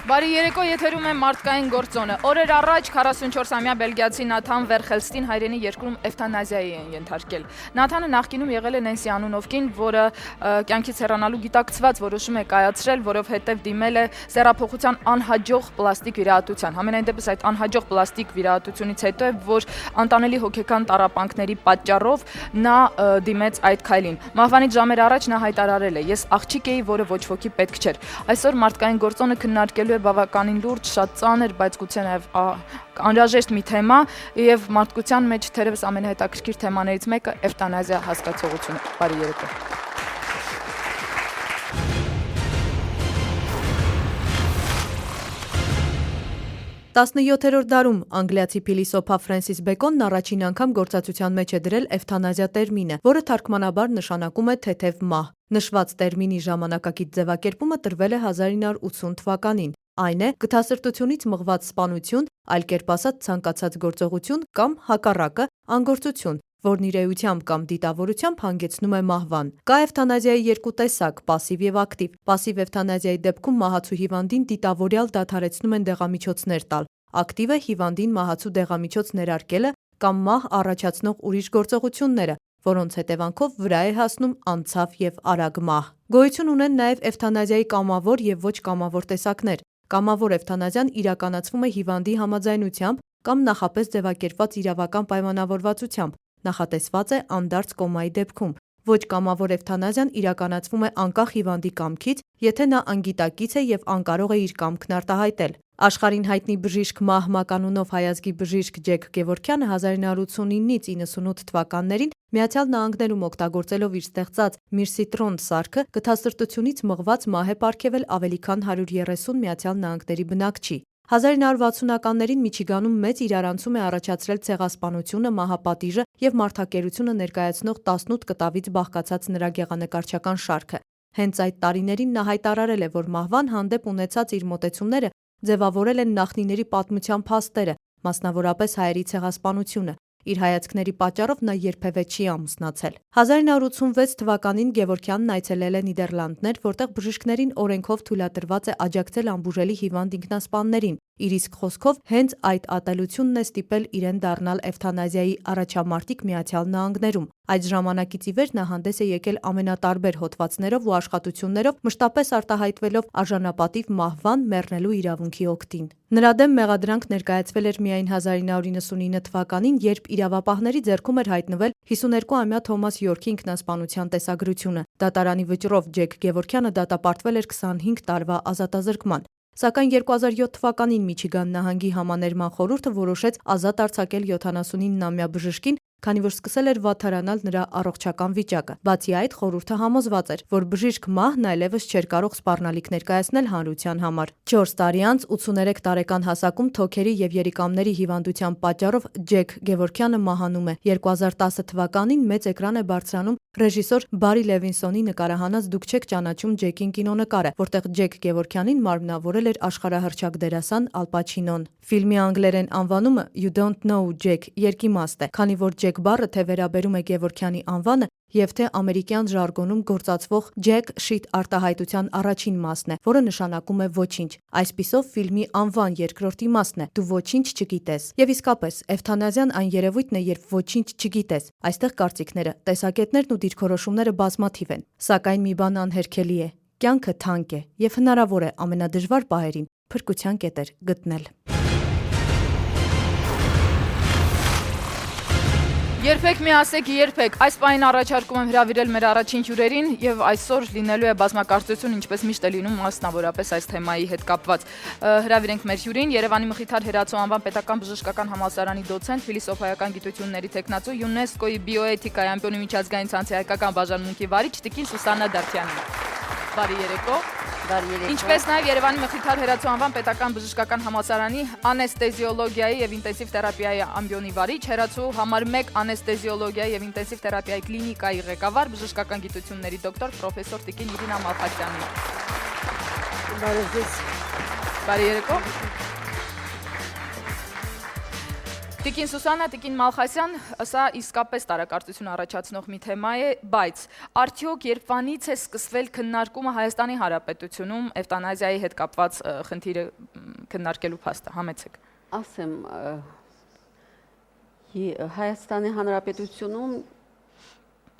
Բարի երեկո, եթերում է մարդկային գործոնը։ Օրեր առաջ 44-ամյա բելգիացի Նաթան Վերխելստին հայրենի երկրում էվթանազիայի են ենթարկել։ Նաթանը նախկինում եղել է Նենսի անունով կին, որը կյանքից հեռանալու գիտակցված որոշում է կայացրել, որովհետև դիմել է սեռափոխության անհաջող պլաստիկ վիրահատության։ Համենայն դեպս այդ անհաջող պլաստիկ վիրահատությունից հետո է, որ անտանելի հոգեկան տառապանքների պատճառով նա դիմեց այդ քայլին։ Մահվանից ժամեր առաջ նա հայտարարել է. «Ես աղջիկ էի, որը ոչ ոքի պետք չէր»։ Այսօր մարդկային գործոնը քննարկելու բավականին լուրջ, շատ ծանր, բայց գուցե նաև անհրաժեշտ մի թեմա եւ մարդկության մեջ թերևս ամենահետաքրքիր թեմաներից մեկը էվթանազիա հասկացողությունը։ Բարի երեկո։ 17-րդ դարում անգլիացի փիլիսոփա Ֆրենսիս Բեկոնն առաջին անգամ գործածության մեջ է դրել էվթանազիա տերմինը, որը թարգմանաբար նշանակում է թեթև մահ։ Նշված տերմինի ժամանակակից ձևակերպումը տրվել է 1980 թվականին։ Այն է գթասրտությունից մղված սպանություն, այլ կերպ ասած ցանկացած գործողություն կամ հակառակը անգործություն, որն իր էությամբ կամ դիտավորությամբ հանգեցնում է մահվան։ Կա էվթանազիայի երկու տեսակ՝ պասիվ եւ ակտիվ։ Պասիվ էվթանազիայի դեպքում մահացու հիվանդին դիտավորյալ դադարեցնում են դեղամիջոցներ տալ։ Ակտիվը հիվանդին մահացու դեղամիջոց ներարկելը կամ մահ առաջացնող ուրիշ գործողությունները, որոնց հետևանքով վրա է հասնում անցավ եւ արագ մահ։ Գոյություն ունեն նաեւ էվթանազիայի կամավոր եւ ոչ կամավոր տեսակներ։ Կամավոր էվթանազիան իրականացվում է հիվանդի համաձայնությամբ կամ նախապես ձևակերպված իրավական պայմանավորվածությամբ, նախատեսված է անդարձ կոմայի դեպքում։ Ոչ կամավոր էվթանազիան իրականացվում է անկախ հիվանդի կամքից, եթե նա անգիտակից է եւ անկարող է իր կամքն արտահայտել։ Աշխարհին հայտնի բժիշկ Մահ Մականունով հայազգի բժիշկ Ջեք Գևորգյանը 1989-ից 98 թվականներին Միացյալ Նահանգներում օգտագործելով իր ստեղծած Միրսիտրոն սարքը գթասրտությունից մղված մահ է պարգևել ավելի քան 130 Միացյալ Նահանգների բնակչի։ 1960-ականներին Միչիգանում մեծ իրարանցում է առաջացրել ցեղասպանությունը, մահապատիժը եւ մարդակերությունը ներկայացնող 18 կտավից բաղկացած նրա գեղանկարչական շարքը։ Հենց այդ տարիներին նա հայտարարել է, որ մահվան հանդեպ ունեցած իր մոտեցումները ձևավորել են նախնիների պատմության փաստերը, մասնավորապես հայերի ցեղասպանությունը։ Իր հայացքների պատճառով նա երբևէ չի ամուսնացել։ 1986 թվականին Գևորգյանն այցելել է Նիդերլանդներ, որտեղ բժիշկներին օրենքով թույլատրված է աջակցել անբուժելի հիվանդ ինքնասպաններին։ Իր իսկ խոսքով հենց այդ ատելությունն է ստիպել իրեն դառնալ էվթանազիայի առաջամարտիկ Միացյալ Նահանգներում։ Այդ ժամանակից ի վեր նա հանդես է եկել ամենատարբեր հոդվածներով ու աշխատություններով, մշտապես արտահայտվելով արժանապատիվ մահվան, մեռնելու իրավունքի օգտին։ Նրա դեմ մեղադրանք ներկայացվել էր միայն 1999 թվականին, երբ իրավապահների ձեռքում էր հայտնվել 52-ամյա Թոմաս Յորքի ինքնասպանության տեսագրությունը։ Դատարանի վճռով Ջեք Գևորգյանը դատապարտվել էր 25 տարվա ազատազրկման։ Սակայն 2007 թվականին Միչիգան նահանգի համաներման խորհուրդը որոշեց ազատ արձակել 79-ամյա բժշկին, քանի որ սկսել էր վատթարանալ նրա առողջական վիճակը։ Բացի այդ, խորհուրդը համոզված էր, որ բժիշկ Մահն այլևս չէր կարող սպառնալիք ներկայացնել հանրության համար։ 4 տարի անց 83 տարեկան հասակում թոքերի եւ երիկամների հիվանդության պատճառով Ջեք Գևորգյանը մահանում է։ 2010 թվականին մեծ էկրան է բարձրանում ռեժիսոր Բարի Լևինսոնի նկարահանած «Դուք չեք ճանաչում Ջեկին» կինոնկարը, որտեղ Ջեք Գևորգյանին մարմնավորել էր աշխարհահռչակ դերասան Ալ Պաչինոն։ Ֆիլմի անգլերեն անվանումը You Don't Know Jack երկիմաստ է, քանի որ Ջեք բառը թե վերաբերում է Գևորգյանի անվանը եւ թե ամերիկյան ժարգոնում գործածվող Jack Shit արտահայտության առաջին մասն է, որը նշանակում է ոչինչ։ Այսպիսով ֆիլմի անվան երկրորդ իմաստն է դու ոչինչ չգիտես։ Եվ իսկապես, էվթանազիան այն երևույթն է, երբ ոչինչ չգիտես։ Այստեղ կարծիքները, տեսակետներն ու դիրքորոշումները բազմաթիվ են, սակայն մի բան անհերքելի է. կյանքը թանկ է եւ հնարավոր է ամենադժվար պահերին փրկության կետեր գտնել։ Երբեք մի ասեք երբեք, այս պահին առաջարկում եմ հրավիրել մեր առաջին հյուրերին եւ այսօր լինելու է բազմակարծություն, ինչպես միշտ է լինում, մասնավորապես այս թեմայի հետ կապված։ Հրավիրենք մեր հյուրին, Երևանի Մխիթար Հերացու անվան պետական բժշկական համալսարանի դոցենտ, փիլիսոփայական գիտությունների թեկնածու, ՅՈՒՆԵՍԿՕ-ի բիոէթիկայի ամբիոնի միջազգային ցանցի հայկական բաժանմունքի վարիչ տիկին Սուսաննա Դավթյանին։ Բարի երեկո։ Ինչպես նաև Երևանի Մխիթար Հերացու անվան պետական բժշկական համալսարանի անեստեզիոլոգիայի եւ ինտենսիվ թերապիայի ամբիոնի վարիչ, Հերացու համար 1 անեստեզիոլոգիայի եւ ինտենսիվ թերապիայի կլինիկայի ղեկավար, բժշկական գիտությունների դոկտոր, պրոֆեսոր տիկին Իրինա Մալխասյանին։ Բարև ձեզ։ Բարի երեկո։ Տիկին Սուսանա, Տիկին Մալխասյան, սա իսկապես տարակարծություն առաջացնող մի թեմա է, բայց արդյոք երբվանից է սկսվել քննարկումը Հայաստանի Հանրապետությունում էվտանազիայի հետ կապված խնդիրը քննարկելու փաստը, համեցեք։ Ասեմ, Հայաստանի Հանրապետությունում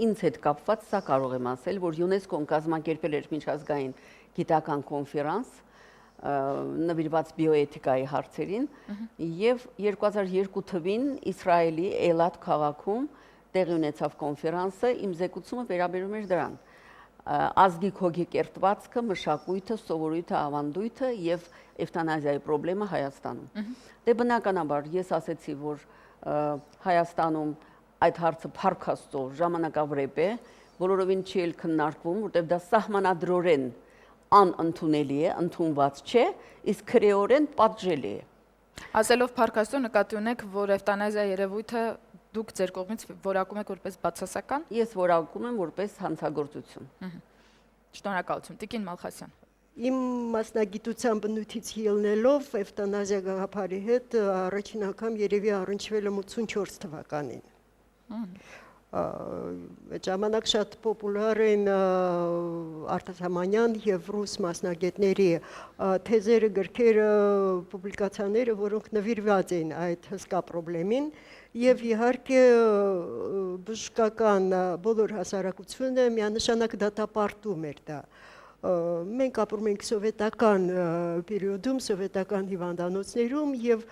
ինձ հետ կապված սա կարող եմ ասել, որ ՅՈՒՆԵՍԿՕ-ն կազմակերպել էր միջազգային գիտական կոնֆերանս նվիրված բիոէթիկայի հարցերին եւ 2002 թվին Իսրայելի Էլատ քաղաքում տեղի ունեցավ կոնֆերանսը, իմ զեկուցումը վերաբերում էր դրան։ Ազգի հոգի կերտվածքը, մշակույթը, սովորույթը, ավանդույթը եւ էվտանազիայի խնդիրը Հայաստանում։ Դե բնականաբար ես ասեցի, որ Հայաստանում այդ հարցը փառք Աստծո ժամանակավրեպ է, բոլորովին չի էլ քննարկվում, որտեղ դա սահմանադրորեն անընդունելի է, ընդունված չէ, իսկ քրեորեն պատժելի է։ Ասելով փառք Աստծո, նկատի ունեք, որ էվտանազիա երևույթը դուք ձեր կողմից որակում եք որպես բացասական։ Ես որակում եմ որպես հանցագործություն։ Շնորհակալություն, Տիկին Մալխասյան։ Իմ մասնագիտության բնույթից ելնելով էվտանազիա գաղափարի հետ առաջին անգամ երևի առնչվել եմ 84 թվականին։ Ժամանակ շատ պոպուլար են արտասահմանյան եւ ռուս մասնագետների թեզերը, գրքերը, պուբլիկացիաները, որոնք նվիրված են այդ հսկա խնդրին եւ իհարկե բժշկական բոլոր հասարակությունը միանշանակ դատապարտում էր դա։ Մենք ապրում ենք սովետական պերիոդում, սովետական հիվանդանոցներում եւ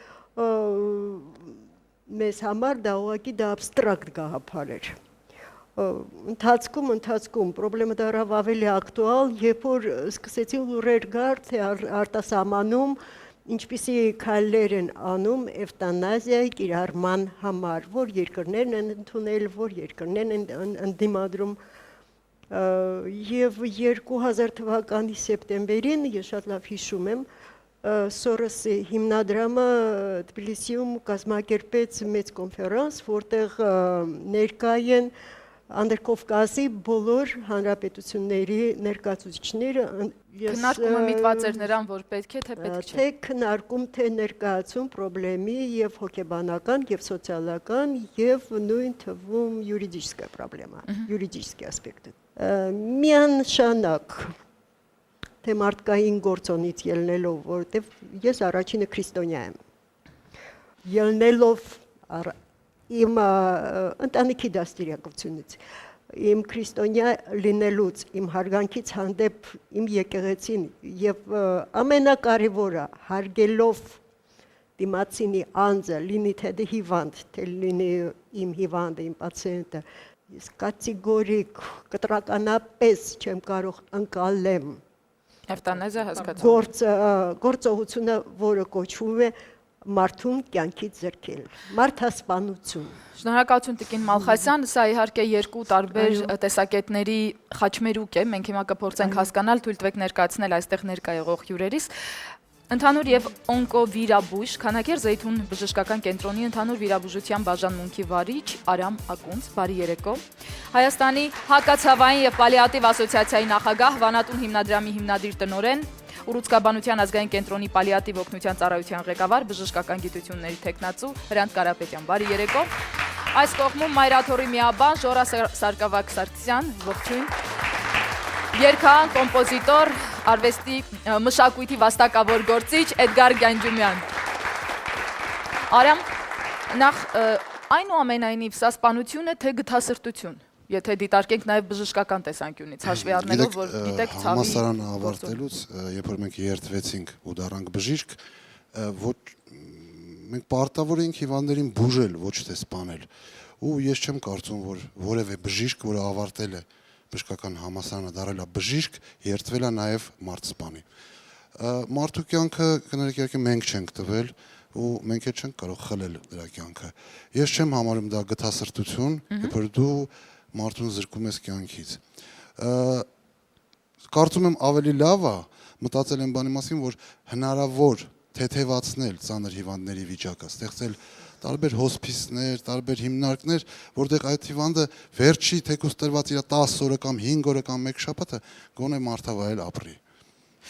մեզ համար դա ուղղակի դա абստրակտ գաղափար էր։ Ընթացքում խնդրը դառավ ավելի ակտուալ, երբ որ սկսեցին լուրեր գալ, թե արտասահմանում ինչպիսի քայլեր են անում էվտանազիայի կիրառման համար, որ երկրներն են ընդունել, որ երկրներն են ընդդիմադրում։ Եվ 2000 թվականի սեպտեմբերին, ես շատ լավ հիշում եմ, Սորոսի հիմնադրամը Թբիլիսիում կազմակերպեց մեծ կոնֆերանս, որտեղ ներկա են Անդրկովկասի բոլոր հանրապետությունների ներկայացուցիչները։ Քննարկումը միտված էր նրան, որ պետք է, թե պետք չէ։ Թե քննարկում, թե ներկայացում խնդրի եւ հոգեբանական, եւ սոցիալական, եւ նույն թվում յուրիդическая проблема, յուրիդический ասպեկտ։ Միանշանակ թե մարդկային գործոնից ելնելով, որովհետև ես առաջինը քրիստոնյա եմ։ Ելնելով իմ ընտանիքի դաստիարակությունից, իմ քրիստոնյա լինելուց, իմ հարգանքից հանդեպ իմ եկեղեցին եւ ամենակարևորը հարգելով դիմացինի անձը, լինի թե հիվանդ, թե լինի իմ հիվանդը, իմ պացիենտը, ես կատեգորիկ, կտրականապես չեմ կարող ընկալեմ Էվտանազիա հասկացում։ Գործողությունը, որը կոչվում է մարդուն կյանքից զրկել, մարդասպանություն։ Շնորհակալություն Տիկին Մալխասյան, սա իհարկե երկու տարբեր տեսակետների խաչմերուկ է, մենք հիմա կփորձենք հասկանալ, թույլ տվեք ներկայացնել այստեղ ներկա եղող հյուրերիս։ Ընդհանուր եւ օնկովիրաբույժ Քանաքեր Զեյթուն բժշկական կենտրոնի ընդհանուր վիրաբուժության բաժանմունքի վարիչ Արամ Ակունց, բարի երեկո։ Հայաստանի հակացավային եւ պալիատիվ ասոցիացիայի նախագահ, Վանատուն հիմնադրամի հիմնադիր տնօրեն, Ուռուցքաբանության ազգային կենտրոնի պալիատիվ օգնության ծառայության ղեկավար, բժշկական գիտությունների թեկնածու Հրանտ Կարապետյան, բարի երեկո։ Այս կողմում Մայրաթորի միաբան Ժորա Սարգսակյան Սարգսյան, ողջույն։ Երգահան, կոմպոզիտոր, արվեստի մշակույթի վաստակավոր գործիչ Էդգար Գանջումյան։ Արամ, նախ այնուամենայնիվ սա սպանություն է, թե գթասրտություն, եթե դիտարկենք նաև բժշկական տեսանկյունից, հաշվի առնելով, որ գիտեք ցավի համալսարանը ավարտելուց, երբ որ մենք երթվեցինք ու դառանք բժիշկ, մենք պարտավոր էինք հիվանդներին բուժել, ոչ թե սպանել։ Ու ես չեմ կարծում, որ որևէ բժիշկ, որը ավարտել է բժշկական համալսարանը, դառել է բժիշկ, երթվել է նաև մարդ սպանի։ Մարդու կյանքը կներեք իհարկե մենք չենք տվել ու մենք էլ չենք կարող խլել դրա կյանքը։ Ես չեմ համարում դա գթասրտություն, երբ որ դու մարդուն զրկում ես կյանքից։ Կարծում եմ ավելի լավ է, մտածել եմ բանի մասին, որ հնարավոր թեթևացնել ծանր հիվանդների վիճակը, ստեղծել տարբեր հոսպիսներ, տարբեր հիմնարկներ, որտեղ այդ հիվանդը վերջի թեկուզ տրված իր 10 օրը կամ 5 օրը կամ 1 շաբաթը գոնե մարդավայել ապրի։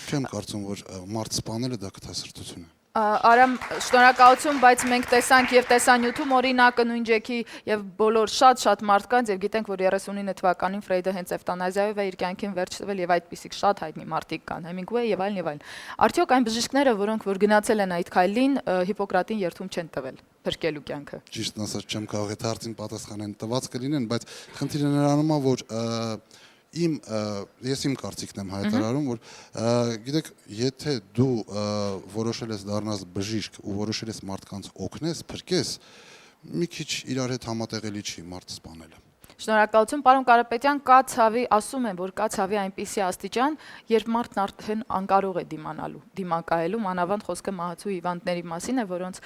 Չեմ կարծում, որ մարդ սպանելը դա գթասրտություն է։ Արամ, շնորհակալություն, բայց մենք տեսանք եւ տեսանյութում օրինակը նույն Ջեքի եւ բոլոր շատ մարդկանց եւ գիտենք, որ 39 թվականին Ֆրեյդը հենց էվտանազիայով է իր կյանքին վերջ տվել եւ այդպիսիք շատ հայտնի մարդիկ կան, Հեմինգուեյ եւ այլն եւ այլն։ Արդյոք այն բժիշկները, որոնք որ գնացել են այդ քայլին, Հիպոկրատին երդում չեն տվել փրկելու կյանքը։ Ճիշտն ասած չեմ կարող այդ հարցին պատասխանեն, տված կլինեն, բայց խնդիրը նրանում է, որ ես իմ կարծիքն եմ հայտարարում, որ գիտեք, եթե դու որոշել ես դառնաս բժիշկ ու որոշել ես մարդկանց օգնես, փրկես, մի քիչ իրար հետ համատեղելի չի մարդ սպանելը։ Շնորհակալություն, պարոն Կարապետյան, կա ցավի, ասում են, որ կա ցավի այնպիսի աստիճան, երբ մարդն արդեն անկարող է դիմակայելու, մանավանդ խոսքը մահացու հիվանդների մասին է, որոնց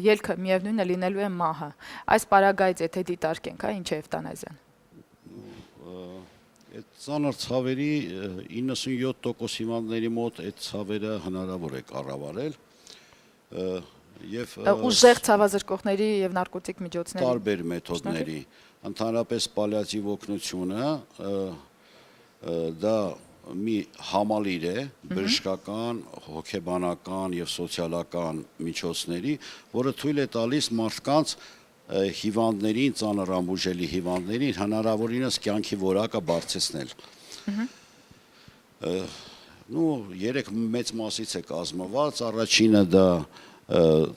ելքը միևնույնն է լինելու է մահը։ Այս պարագայից եթե դիտարկենք, ինչ է էվտանազիան։ Այդ ծանր ցավերի 97% հիվանդների մոտ այդ ցավերը հնարավոր է կառավարել եւ ուժեղ ցավազրկողների եւ նարկոտիկ միջոցների տարբեր մեթոդների, ընդհանրապես պալիատիվ օգնությունը դա մի համալիր է բժշկական, հոգեբանական եւ սոցիալական միջոցների, որը թույլ է տալիս մարդկանց հիվանդներին, ծանր ամբուժելի հիվանդներին հնարավորինս կյանքի որակը բարձրացնել։ Երեք մեծ մասից է կազմված, առաջինը դա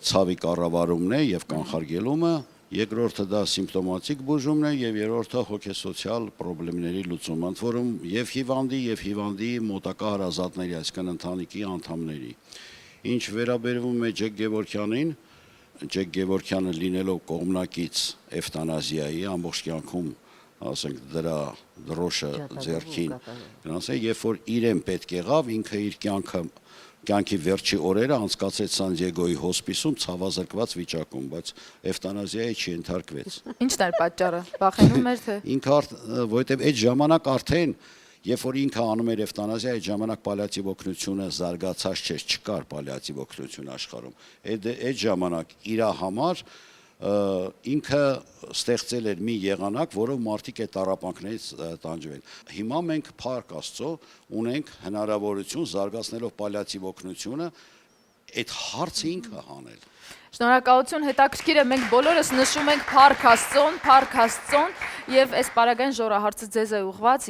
ցավի կառավարումն է եւ կանխարգելումը, երկրորդը դա սիմպտոմատիկ բուժումն է եւ երրորդը հոգեսոցիալ խնդիրների լուծումը, ընդ որում եւ հիվանդի մոտակա հարազատների, այսինքն ընտանիքի անդամների։ Ինչ վերաբերվում է Ջեք Գևորգյանին, Ջեք Գևորգյանը լինելով կողմնակից էվտանազիայի, ամբողջ կյանքում, ասենք, դրա դրոշը ձեռքին, երբ որ իրեն պետք եղավ, ինքը իր կյանքի վերջի օրերը անցկացրեց Սան Դիեգոյի հոսպիսում ցավազրկված վիճակում, բայց էվտանազիայի չենթարկվեց։ Ինչն էր պատճառը։ Վախենում էր թե։ Ինքը որովհետև այդ ժամանակ արդեն երբ որ ինքը անում էր էվտանազիա, այդ ժամանակ պալիատիվ օգնությունը զարգացած չէր, չկար պալիատիվ օգնություն աշխարհում։ Այդ ժամանակ իր համար ինքը ստեղծել էր մի եղանակ, որով մարդիկ այդ տառապանքներից տանջվել։ Հիմա մենք փառք Աստծո ունենք հնարավորություն զարգացնելով պալիատիվ օգնությունը այդ հարցը ինքը հանել։ Շնորհակալություն, հետաքրքիր է, մենք բոլորս նշում ենք Փառք Աստծոն, եւ այս պարագային ժորահարցը ձեզ է ուղղված,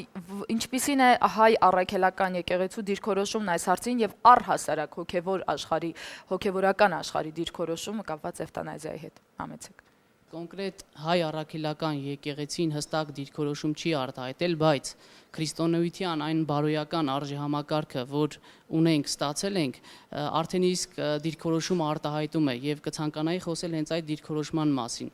ինչպիսին է հայ առաքելական եկեղեցու դիրքորոշումն այս հարցին եւ առհասարակ հոգեվոր աշխարհի, հոգեվորական աշխարհի դիրքորոշումը կապված էվտանազիայի հետ։ Համեցեք։ Կոնկրետ հայ առաքելական եկեղեցին հստակ դիրքորոշում չի արտահայտել, բայց քրիստոնեության այն բարոյական արժեհամակարգը, որ ունենք, ստացել ենք, արդեն իսկ դիրքորոշումը արտահայտում է եւ կցանկանայի խոսել հենց այդ դիրքորոշման մասին։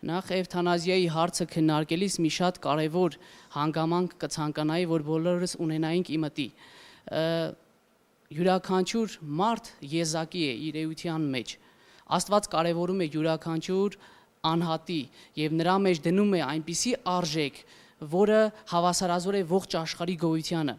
Նախ էվտանազիայի հարցը քննարկելիս մի շատ կարևոր հանգամանք կցանկանայի, որ բոլորս ունենայինք իմտի։ Յուրաքանչյուր մարդ եզակի է իր էության մեջ։ Աստված կարևորում է յուրաքանչյուր անհատի եւ նրա մեջ դնում է այնպիսի արժեք, որը հավասարազոր է ողջ աշխարհի գոյությանը։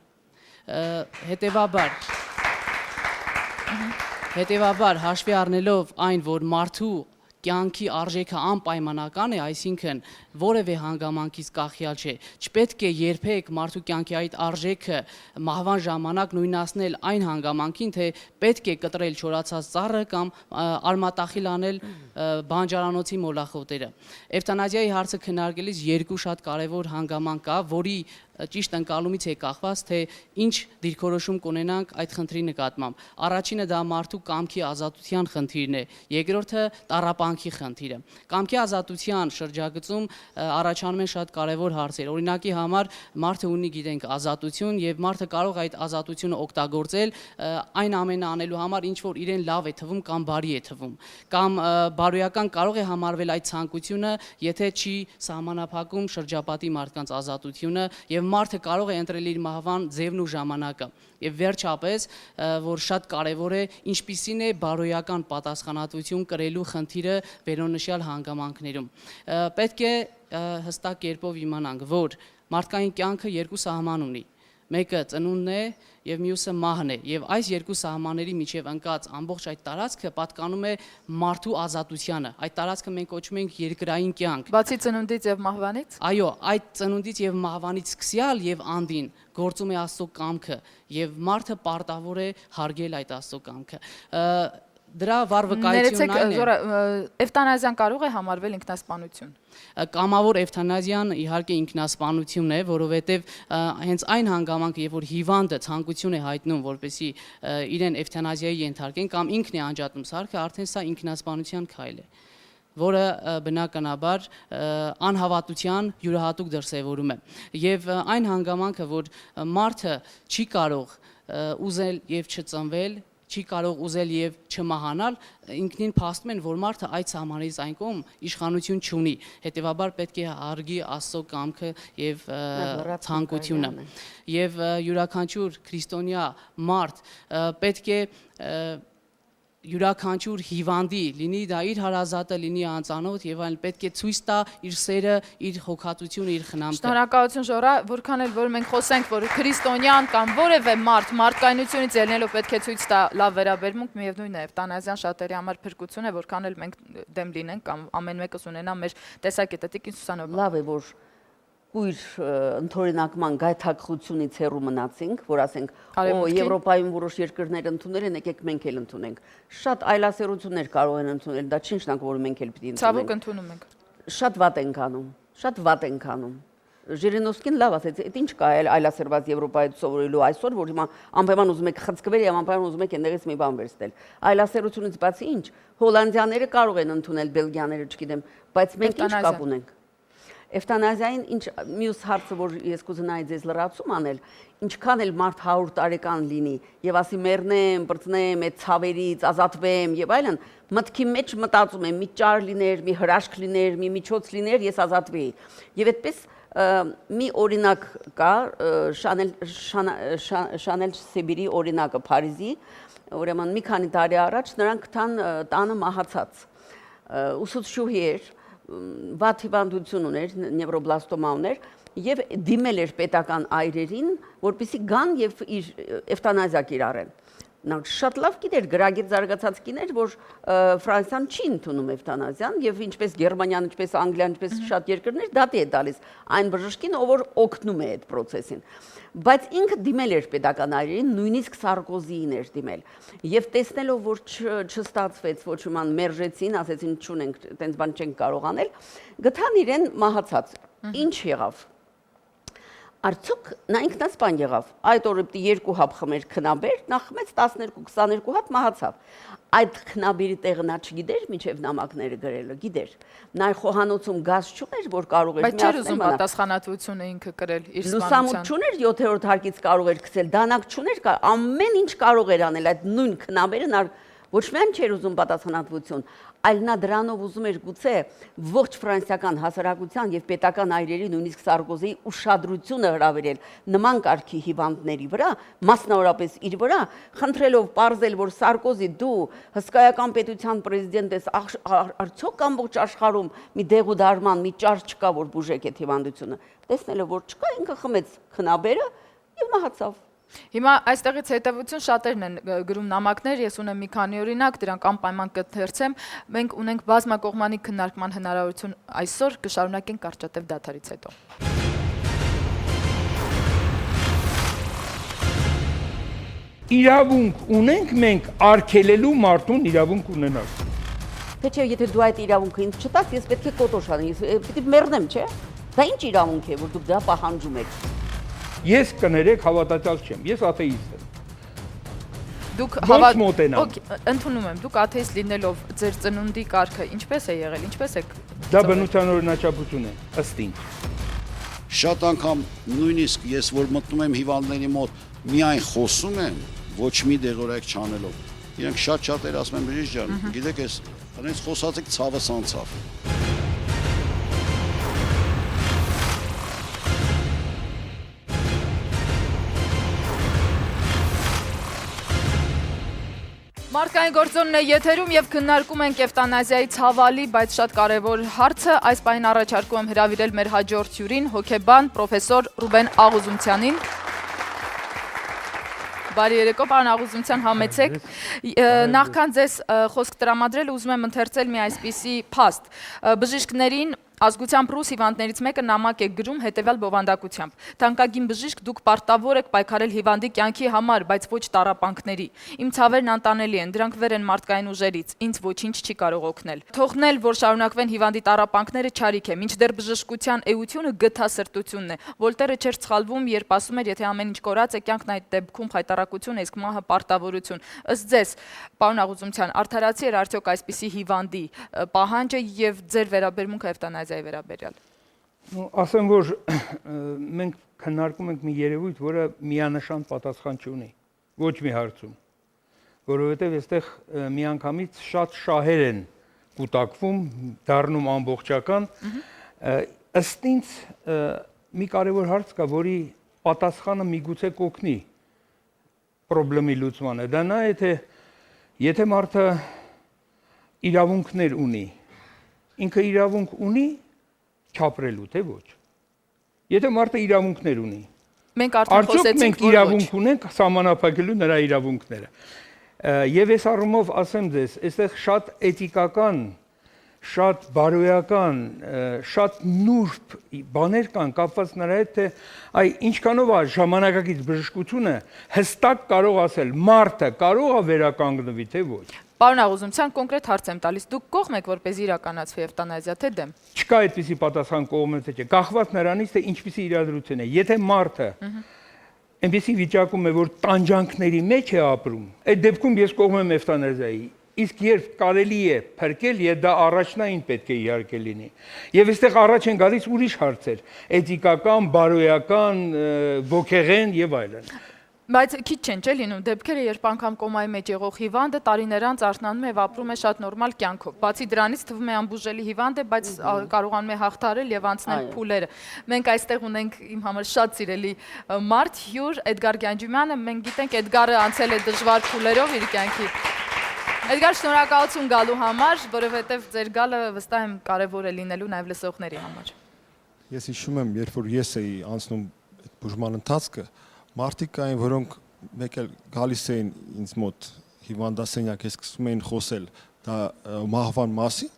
Հետևաբար հաշվի առնելով այն, որ մարդու կյանքի արժեքը անպայմանական է, այսինքն որևէ հանգամանքից կախյալ չէ։ Չպետք է երբեք մարդու կյանքի այդ արժեքը մահվան ժամանակ նույնացնել այն հանգամանքին, թե պետք է կտրել չորացած ծառը կամ արմատախիլ անել բանջարանոցի մոլախոտերը։ Էվտանազիայի հարցը քննարկելիս երկու շատ կարևոր հանգամանք կա, որի ճիշտ ընկալումից է կախված, թե ինչ դիրքորոշում կունենանք այդ խնդրի նկատմամբ։ Առաջինը դա մարդու կամքի ազատության խնդիրն է, երկրորդը տառապանքի խնդիրը։ Կամքի ազատության շրջագծում առաջանում են շատ կարևոր հարցեր։ Օրինակի համար մարդը ունի, գիտենք, ազատություն եւ մարդը կարող է այդ ազատությունը օգտագործել այն ամենը անելու համար, ինչ որ իրեն լավ է թվում կամ բարի է թվում։ Կամ բարոյական կարող է համարվել այդ ցանկությունը, եթե չի սահմանափակում շրջապատի մարդկանց ազատությունը եւ մարդը կարող է ընտրել իր մահվան ձևն ու ժամանակը։ Եվ վերջապես, որ շատ կարևոր է, ինչպիսին է բարոյական պատասխանատվություն կրելու խնդիրը վերոնշյալ հանգամանքներում։ Պետք է հստակ կերպով իմանանք, որ մարդկային կյանքը երկու սահման ունի։ Մեկը ծնունդն է եւ մյուսը մահն է, եւ այս երկու սահմանների միջև ընկած ամբողջ այդ տարածքը պատկանում է մարդու ազատությանը։ Այդ տարածքը մենք կոչում ենք երկրային կյանք։ Բացի ծնունդից եւ մահվանից։ Այո, այդ ծնունդից եւ մահվանից սկսյալ եւ անդին գործում է Աստծո կամքը եւ մարդը պարտավոր է հարգել այդ Աստծո կամքը։ Դրա վարվկայությունն այն է։ Զորա, էվտանազիան կարող է համարվել ինքնասպանություն։ Կամավոր էվթանազիան իհարկե ինքնասպանություն է, որովհետև հենց այն հանգամանքը, երբ որ հիվանդը ցանկություն է հայտնում, որպեսզի իրեն էվթանազիայի ենթարկեն կամ ինքն է անջատում սարքը, արդեն սա ինքնասպանության քայլ է, որը բնականաբար անհավատության յուրահատուկ դրսևորում է։ Եվ այն հանգամանքը, որ մարդը չի կարող ուզել եւ չծնվել, չի կարող ուզել եւ չմահանալ, ինքնին փաստում են, որ մարդը այդ սահմանից այն կողմ իշխանություն չունի, հետեւաբար պետք է հարգի Աստծո կամքը եւ ցանկությունը։ Եվ յուրաքանչյուր քրիստոնյա մարդ պետք է յուրաքանչյուր հիվանդի, լինի դա իր հարազատը, լինի անծանոթ եւ այլն, պետք է ցույց տա իր սերը, իր հոգատությունը, իր խնամքը։ Շնորհակալություն Ժորա, որքան էլ որ մենք խոսենք, որ քրիստոնյան կամ որևէ մարդ մարդկայնությունից ելնելով պետք է ցույց տա լավ վերաբերմունք, միևնույն է, էվտանազիան շատերի համար փրկություն է, որքան էլ մենք դեմ լինենք կամ ամեն մեկս ունենա մեր տեսակետը։ Տիկին Սուսանովա։ Լավ է, որ կույր ընդօրինակման գայթակղությունից հեռու մնացինք, որ ասենք, Եվրոպայում որոշ երկրներ ընդունել են, եկեք մենք էլ ընդունենք։ Շատ այլասերություններ կարող են ընդունել, դա չի նշանակում, որ մենք էլ պիտի ընդունենք։ Ցավոք ընդունում ենք։ Շատ վատ ենք անում, շատ վատ ենք անում։ Ժիրինովսկին լավ ասեց, այդ ինչ կա այլասերված Եվրոպայից սովորելու այսօր, որ հիմա անպայման ուզում եք խցկվել եւ անպայման ուզում եք այնտեղից մի բան վերցնել։ Այլասերությունից բացի ինչ, հոլանդիաները կարող են ընդունել, բելգիաները, չգիտեմ, բայց մենք ինչ կապ ունենք։ Էվտանազիային ինչ մյուս հարցը, որ ես կուզենայի ձեզ լրացում անել, ինչքան էլ մարդ 100 տարեկան լինի եւ ասի մեռնեմ, բրծնեմ, այդ ցավերից ազատվեմ եւ այլն, մտքի մեջ մտածում եմ՝ մի ճար լիներ, մի հրաշք լիներ, մի միջոց լիներ, ես ազատվեի։ Եվ այդպես մի օրինակ կա, Շանել Սիբիրի օրինակը Փարիզի, ուրեմն մի քանի տարի առաջ նրանք տանը մահացած ուսուցչուհի էր, վատ հիվանդություն ուներ, նևրոբլաստոմա ուներ եւ դիմել էր պետական այրերին, որպեսզի գան եւ իր էվտանազիա կիրառեն։ Նա շատ լավ գիտեր, գրագետ զարգացած կիներ, որ Ֆրանսիան չի ընդունում էվտանազիան եւ ինչպես Գերմանիան, ինչպես Անգլիան, ինչպես շատ երկրներ դատի է տալիս այն բժշկին, ով որ օգնում է այդ process-ին։ Բայց ինքը դիմել էր պետական այրերին, նույնիսկ Սարկոզիին էր դիմել։ Եվ տեսնելով, որ չստացվեց, ոչ ոման մերժեցին, ասեցին չունենք, տենց բան չենք կարող անել, գտան իրեն մահացած։ Ինչ եղավ։ Արդյոք նա ինքնասպան եղավ։ Այդ օրը պիտի 2 հապ խմեր քնաբեր, նա խմեց 12-22 հապ մահացավ։ Այդ քնաբերի տեղը նա չգիտեր, մինչև նամակները գրելը, գիտեր։ Նա խոհանոցում գազ չուներ, որ կարող էր Բայց չէր ուզում պատասխանատվությունը ինքը կրել իր սպանության։ Լուսամուտ չուներ 7-րդ հարկից կարող էր գցել, դանակ չուներ, ամեն ինչ կարող էր անել այդ նույն քնաբերը նա ոչ միայն չէր ուզում պատասխանատվություն, այլ նա դրանով ուզում էր գուցե ողջ ֆրանսիական հասարակության եւ պետական այրերի, նույնիսկ Սարկոզիի ուշադրությունը հրավիրել նման կարգի հիվանդների վրա, մասնավորապես իր վրա, խնդրելով պարզել, որ Սարկոզի դու հսկայական պետության պրեզիդենտ ես, արդյոք ամբողջ աշխարհում մի դեղուդարման, մի ճար չկա, որ բուժեք այդ հիվանդությունը։ Տեսնելով, որ չկա, ինքը խմեց քնաբերը եւ մահացավ։ Հիմա այստեղից հետևություն շատերն են գրում նամակներ, ես ունեմ մի քանի օրինակ, դրանք անպայման կթերցեմ։ Մենք ունենք բազմակողմանի քննարկման հնարավորություն այսօր, կշարունակենք կարճատև դադարից հետո։ Իրավունք ունենք մենք արգելելու մարդուն իրավունք ունենալ։ Թե չէ, եթե դու այդ իրավունքը ինձ չտաս, ես պետք է կոտոշ անեմ, պիտի մեռնեմ, չէ՞։ Դա ինչ իրավունք է, որ դուք դա պահանջում եք։ Ես կներեք հավատացյալ չեմ, ես աթեիստ եմ։ Դուք ընդունում եմ, դուք աթեիստ լինելով ձեր ծնունդի կարգը ինչպես է եղել, ինչպես եք։ Դա բնության օրինաչափություն է, ըստ ինձ։ Շատ անգամ նույնիսկ ես որ մտնում եմ հիվանդների մոտ, միայն խոսում եմ, ոչ մի դեղորայք չանելով։ Իրենք շատ-շատեր ասում են բժիշկ ջան, գիտեք, ես հենց խոսացեք ցավս անցավ։ Մարդկային գործոնն է եթերում եւ քննարկում ենք էվտանազիայի ցավալի, բայց շատ կարեւոր հարցը։ Այս պահին առաջարկում եմ հրավիրել մեր հաջորդ հյուրին, հոգեբան պրոֆեսոր Ռուբեն Աղուզումցյանին։ Բարի երեկո, պարոն Աղուզումցյան, համեցեք։ Նախքան ձեզ խոսք տրամադրել, ուզում եմ ընթերցել մի այսպիսի փաստ։ Բժիշկներին Ազգությամբ ռուս հիվանդներից մեկը նամակ է գրում հետևյալ բովանդակությամբ. «Թանկագին բժիշկ, դուք պարտավոր եք պայքարել հիվանդի կյանքի համար, բայց ոչ տառապանքների։ Իմ ցավերն անտանելի են, դրանք վեր են մարդկային ուժերից, ինձ ոչինչ չի կարող օգնել։ Թողնել, որ շարունակվեն հիվանդի տառապանքները չարիք է, մինչդեռ բժշկության էությունը գթասրտությունն է։ Վոլտերը չէր սխալվում, երբ ասում էր, եթե ամեն ինչ կորած է, կյանքն այդ դեպքում խայտառակություն է, իսկ մահը պարտավորություն։ Ըստ ձեզ, պարոն Աղուզումցյան, արդարացի էր արդյոք այսպիսի հիվանդի պահանջը եւ ձեր վերաբերմունքը էվտանազիայի վերաբերյալ»։ Ասեմ, որ մենք քննարկում ենք մի երևույթ, որը միանշան պատասխան չունի ոչ մի հարցում, որովհետև այստեղ միանգամից շատ շահեր են կուտակվում, դառնում ամբողջական։ Ըստ ինձ մի կարևոր հարց կա, որի պատասխանը միգուցե կօգնի խնդրի լուծմանը։ Դա նա է, եթե մարդը իրավունքներ ունի, ինքը իրավունք ունի չապրելու, թե ոչ։ Եթե մարդը իրավունքներ ունի, մենք արդեն արդյոք մենք իրավունք ունենք սահմանափակելու նրա իրավունքները։ Եվ այս առումով ասեմ ձեզ, այստեղ շատ էթիկական, շատ բարոյական, շատ նուրբ բաներ կան կապված նրա հետ, թե այ ինչքանով է ժամանակակից բժշկությունը հստակ կարող ասել, մարդը կարող է վերականգնվի, թե ոչ։ Պարոն Աղուզումցյան, կոնկրետ հարց եմ տալիս, դուք կողմ եք, որպեսզի իրականացվի էվտանազիա, թե դեմ։ Չկա այդպիսի պատասխան կողմից չէ, կախված նրանից, թե ինչպիսի իրադրություն է։ Եթե մարդը այնպիսի վիճակում է, որ տանջանքների մեջ է ապրում, այդ դեպքում ես կողմ եմ էվտանազիայի։ Իսկ երբ կարելի է փրկել, եւ դա առաջնային պետք է իհարկե լինի։ Եվ այստեղ առաջ են գալիս ուրիշ հարցեր՝ էթիկական, բարոյական, ոգեղեն եւ այլն։ Բայց քիչ չեն, չէ՞ լինում դեպքերը, երբ անգամ կոմայի մեջ եղող հիվանդը տարիներ անց արթնանում է եւ ապրում է շատ նորմալ կյանքով։ Բացի դրանից թվում է անբուժելի հիվանդ է, բայց կարողանում է հաղթահարել եւ անցնել փուլերը։ Մենք այստեղ ունենք իմ համար շատ սիրելի մարդ, հյուր Էդգար Գյանջումյանը, մենք գիտենք Էդգարը անցել է դժվար փուլերով իր կյանքի։ Էդգար, շնորհակալություն գալու համար, որովհետեւ ձեր գալը վստահ եմ կարեւոր է լինելու նաեւ լսողների համար։ Ես հիշում եմ, երբ որ ես էի անցնում այդ բուժման ընթացքը, մարդիկ կային, որոնք մեկ էլ գալիս էին ինձ մոտ հիվանդասենյակ, ես սկսում էին խոսել դա մահվան մասին,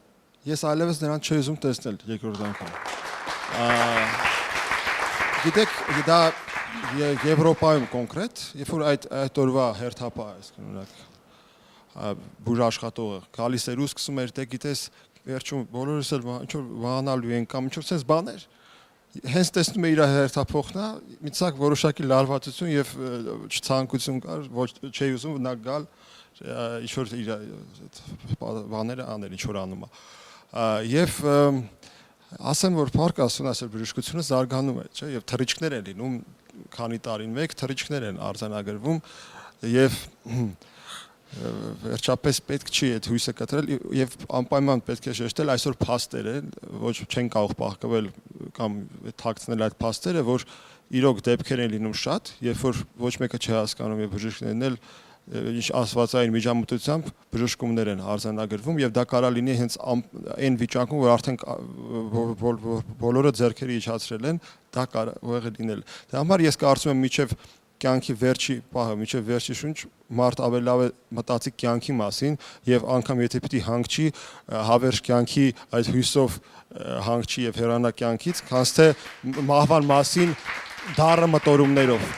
ես այլևս նրանց չէի ուզում տեսնել երկրորդ անգամ։ Գիտեք, դա Եվրոպայում կոնկրետ, երբ որ այդ օրվա հերթապահ, այսինքն բուժաշխատողը գալիս էր ու սկսում էր, դե գիտես, վերջում բոլորս էլ ինչ որ վահանալու են կամ ինչ որ sense բաներ, հենց տեսնում է իր հերթափոխնա, մի ցակ որոշակի լարվածություն եւ չցանկություն կար, ոչ չէի ուզում նա գալ ինչ որ իր բաները անել, ինչ որ անում է։ Եվ ասեմ, որ Փառք Աստծուն այսօր բժշկությունը զարգանում է, չէ՞, եւ թռիչքներ են լինում, քանի տարին մեկ թռիչքներ են արձանագրվում եւ վերջապես պետք չի այդ հույսը կտրել եւ անպայման պետք է շեշտել այսօր փաստեր են, ոչ չեն կարող պահկվել կամ թաքցնել այդ փաստերը, որ իրոք դեպքեր են լինում շատ, երբ որ ոչ մեկը չի հասկանում եւ բժիշկներն էլ ինչ ասվածային միջամտությամբ բժշկումներ են արձանագրվում եւ դա կարա լինի հենց այն վիճակում, որ արդեն բոլորը ձեռքերը իջացրել են, դա կարող է լինել։ Դա համար ես կարծում եմ միջև կյանքի վերջի պահը, միջև վերջի շունչ մարդ ավելի լավ է մտածի կյանքի մասին եւ անգամ եթե պիտի հանգչի հավերժ կյանքի այդ հույսով հանգչի եւ հեռանա կյանքից, քանց թե մահվան մասին դառը մտորումներով։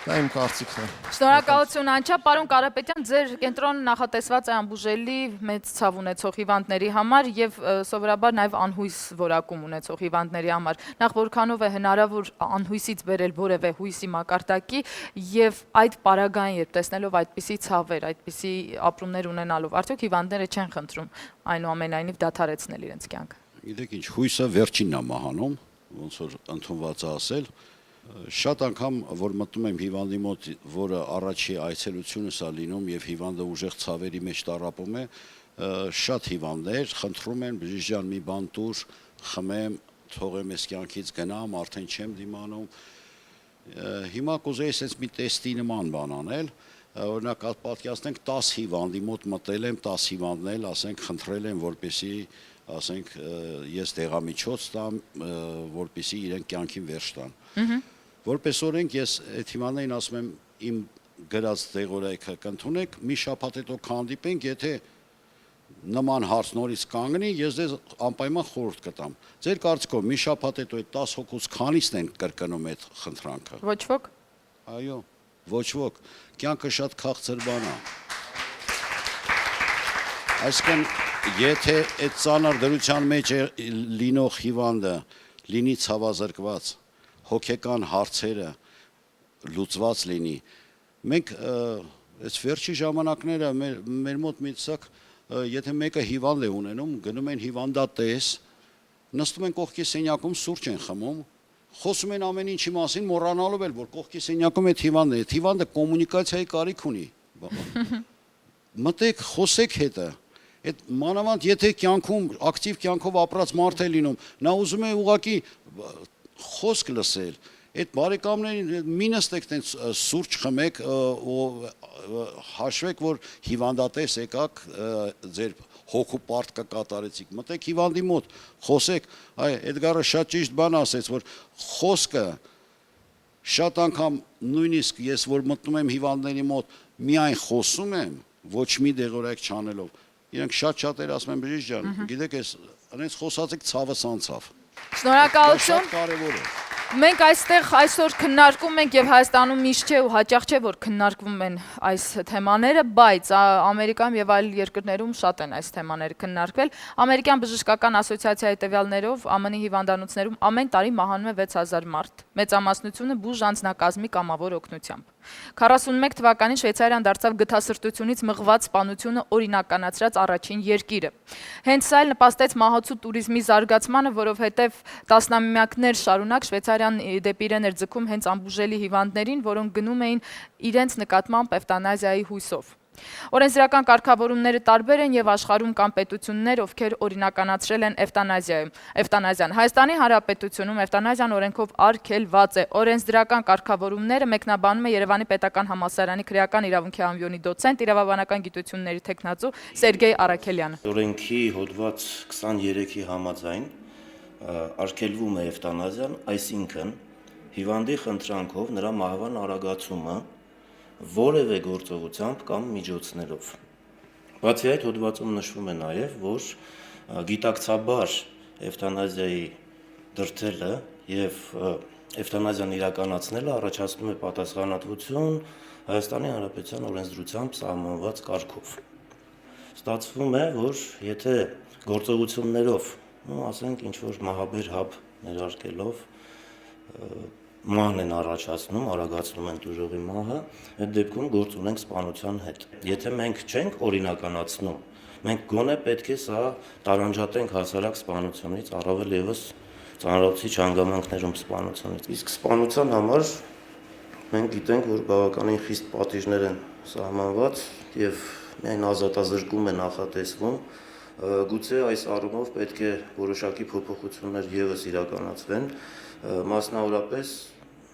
Դա իմ կարծիքն է։ Շնորհակալություն Անչա, պարոն Կարապետյան, ձեր կենտրոնը նախատեսված է անբուժելի մեծ ցավ ունեցող հիվանդների համար եւ սովորաբար նաեւ անհույս որակում ունեցող հիվանդների համար։ Նախ որքանով է հնարավոր անհույսից բերել որևէ հույսի մակարդակի եւ այդ պարագային, երբ տեսնելով այդպիսի ցավեր, այդպիսի ապրումներ ունենալով, արդյոք հիվանդները չեն խնդրում այնուամենայնիվ դադարեցնել իրենց կյանքը։ Գիտեք ինչ, հույսը վերջինն է մահանում, ոնց որ ընդունված է ասել։ Շատ անգամ, որ մտնում եմ հիվանդի մոտ, որը առաջի այցելությունս է լինում եւ հիվանդը ուժեղ ցավերի մեջ տառապում է, շատ հիվանդներ խնդրում են բժիշկ ջան մի բան տուր, խմեմ, թողեմ ես կյանքից գնամ, արդեն չեմ դիմանում։ Հիմա կուզեի ասես մի տեստի նման բան անել, օրինակ պատկերացնենք 10 հիվանդի մոտ մտել եմ, 10 հիվանդն էլ, ասենք, խնդրել են, որպեսի ասենք ես դեղամիջոց տամ, որպեսի իրենք կյանքին վերջ տան։ Որպես օրենք ես այդ հիվանդներին ասում եմ իմ գրած դեղորայքը կընդունեք, մի շաբաթ հետո քանդիպենք, եթե նման հարց նորից կանգնի, ես ձեզ անպայման խորհուրդ կտամ։ Ձեր կարծիքով մի շաբաթ հետո այդ 10 հոգուց քանիսն են կրկնում այդ խնդրանքը։ Ոչ ոք։ Այո, ոչ ոք։ Կյանքը շատ քաղցր բան է։ Այսինքն, եթե այդ ծանր դրության մեջ լինող հիվանդը լինի ցավազրկված, հոգեկան հարցերը լուծված լինի, մենք այս վերջի ժամանակները մեր մոտ մի ցակ, եթե մեկը հիվանդ է ունենում, գնում են հիվանդատես, նստում են կողքի սենյակում սուրճ են խմում, խոսում են ամեն ինչի մասին, մոռանալով էլ, որ կողքի սենյակում այդ հիվանդն է, այդ հիվանդը կոմունիկացիայի կարիք ունի։ Մտեք, խոսեք հետը։ Այդ մանավանդ եթե կյանքում ակտիվ կյանքով ապրած մարդ է լինում, նա ուզում է ուղղակի խոսք լսել։ Այդ բարեկամներին մի նստեք տենց սուրճ խմեք, հաշվեք, որ հիվանդատես եկաք, ձեր հոգու պարտքը կատարեցիք, մտեք հիվանդի մոտ, խոսեք, Էդգարը շատ ճիշտ բան ասեց, որ խոսքը շատ անգամ նույնիսկ ես, որ մտնում եմ հիվանդների մոտ, միայն խոսում եմ, ոչ մի դեղորայք չանելով, իրենք շատ-շատեր ասում են բժիշկ ջան, գիտեք, այս խոսացեք ցավս անցավ։ Շնորհակալություն։ Շատ կարևոր է։ Մենք այստեղ այսօր քննարկում ենք եւ Հայաստանում միշտ չէ ու հաճախ չէ որ քննարկվում են այս թեմաները, բայց Ամերիկայում եւ այլ երկրներում շատ են այս թեմաները քննարկվել։ Ամերիկյան բժշկական ասոցիացիայի տվյալներով ԱՄՆ-ի հիվանդանոցներում ամեն տարի մահանում է 6000 մարդ, մեծամասնությունը բուժ անձնակազմի կամավոր օգնությամբ։ 41 թվականին Շվեյցարիան դարձավ գթասրտությունից մղված սպանությունը օրինականացրած առաջին երկիրը։ Հենց սա էլ նպաստեց մահացու туриզմի զարգացմանը, որովհետև տասնամյակներ շարունակ Շվեյցարիան դեպի իրեն էր ձգում հենց անբուժելի հիվանդներին, որոնք գնում էին իրենց նկատմամբ էվտանազիայի հույսով։ Օրենսդրական կարգավորումները տարբեր են եւ աշխարհում կան պետություններ, ովքեր օրինականացրել են էվտանազիան։ Հայաստանի Հանրապետությունում էվտանազիան օրենքով արգելված է։ Օրենսդրական կարգավորումները մեկնաբանում է Երևանի Պետական Համալսարանի քրեական իրավունքի ամբիոնի դոցենտ, իրավաբանական գիտությունների թեկնածու Սերգեյ Արաքելյանը։ Օրենքի հոդված 23-ի համաձայն արգելվում է էվտանազիան, այսինքն հիվանդի խնդրանքով նրա մահվան արագացումը որևէ գործողությամբ կամ միջոցներով։ Բացի այդ հոդվածում նշվում է նաև, որ գիտակցաբար էվտանազիայի դրդելը եւ էվտանազիան իրականացնելը առաջացնում է պատասխանատվություն Հայաստանի Հանրապետության օրենսդրությամբ սահմանված կարգով։ Ստացվում է, որ եթե գործողություններով, ասենք ինչ որ մահաբեր հապ ներարկելով ման են առաջացնում, արագացնում են տուժողի մահը, այդ դեպքում գործ ունենք սպանության հետ։ Եթե մենք չենք օրինականացնում, մենք գոնե պետք է սա տարանջատենք հասարակ սպանությունից, առավել եւս ծանրացուցիչ հանգամանքներում սպանությունից։ Իսկ սպանության համար մենք գիտենք, որ բավականին խիստ պատիժներ են սահմանված եւ միայն ազատազրկում է նախատեսվում։ Գուցե այս առումով պետք է որոշակի փոփոխություններ եւս իրականացվեն, մասնավորապես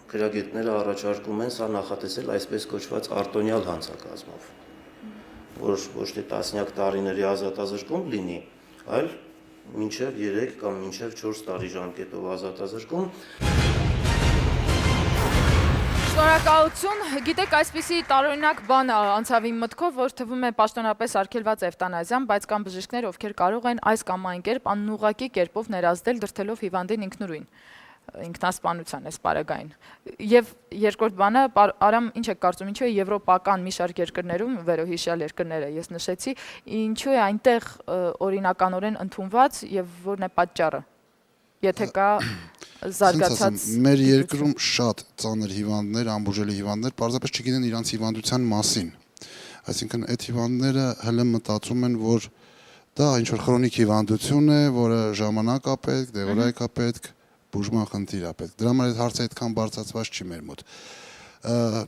քրագետները առաջարկում են սա նախատեսել այսպես կոչված արտոնյալ հանցակազմով, որ ոչ թե տասնյակ տարիների ազատազրկում լինի, այլ մինչև 3 կամ մինչև 4 տարի ժամկետով ազատազրկում։ Շնորհակալություն։ Գիտեք, այսպիսի տարօրինակ բան անցավ իմ մտքով, որ թվում է պաշտոնապես արգելված էվտանազիան, բայց կան բժիշկներ, ովքեր կարող են այս կամ այն կերպ անուղղակի կերպով ներազդել դրդելով հիվանդին ինքնուրույն ինքնասպանության այս պարագային։ Եվ երկրորդ բանը, Արամ, ինչ եք կարծում, ինչու է եվրոպական մի շարք երկրներում, վերոհիշյալ երկրները ես նշեցի, ինչու է այնտեղ օրինականորեն ընդունված եւ որն է պատճառը։ Եթե կա զարգացած մեր երկրում շատ ծանր հիվանդներ, անբուժելի հիվանդներ, պարզապես չգիտեն իրանց հիվանդության մասին։ Այսինքն այդ հիվանդները հələ մտածում են, որ դա ինչ որ քրոնիկ հիվանդություն է, որը ժամանակ է պետք, դեղորայք է պետք, բուժման խնդիր է պետք։ Դրա համար այդ հարցը այդքան բարձրացված չի մեր մոտ։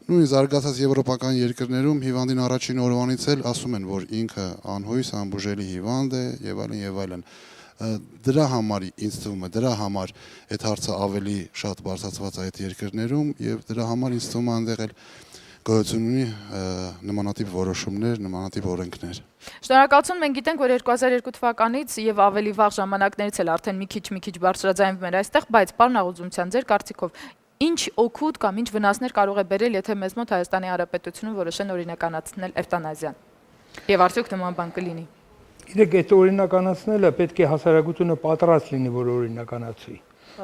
Նույն զարգացած եվրոպական երկրներում հիվանդին առաջին օրվանից էլ ասում են, որ ինքը անհույս, անբուժելի հիվանդ է եւ այլն եւ այլն։ Դրա համար ինձ թվում է, դրա համար այդ հարցը ավելի շատ բարձրացված է այդ երկրներում եւ դրա համար ինձ թվում է այնտեղ էլ գոյություն ունի նմանատիպ որոշումներ, նմանատիպ օրենքներ։ Շնորհակալություն, մենք գիտենք, որ 2002 թվականից եւ ավելի վաղ ժամանակներից էլ արդեն մի քիչ բարձրաձայնվում էր այստեղ, բայց պարոն Աղուզումցյան, ձեր կարծիքով ինչ օգուտ կամ ինչ վնասներ կարող է բերել, եթե մեզ մոտ Հայաստանի Հանրապետությունում որոշեն օրինականացնել էվտանազիան։ Եվ արդյոք նման բան կլինի։ Գիտեք, այդ օրինականացնելը պետք է հասարակությունը պատրաստ լինի, որ օրինականացվի։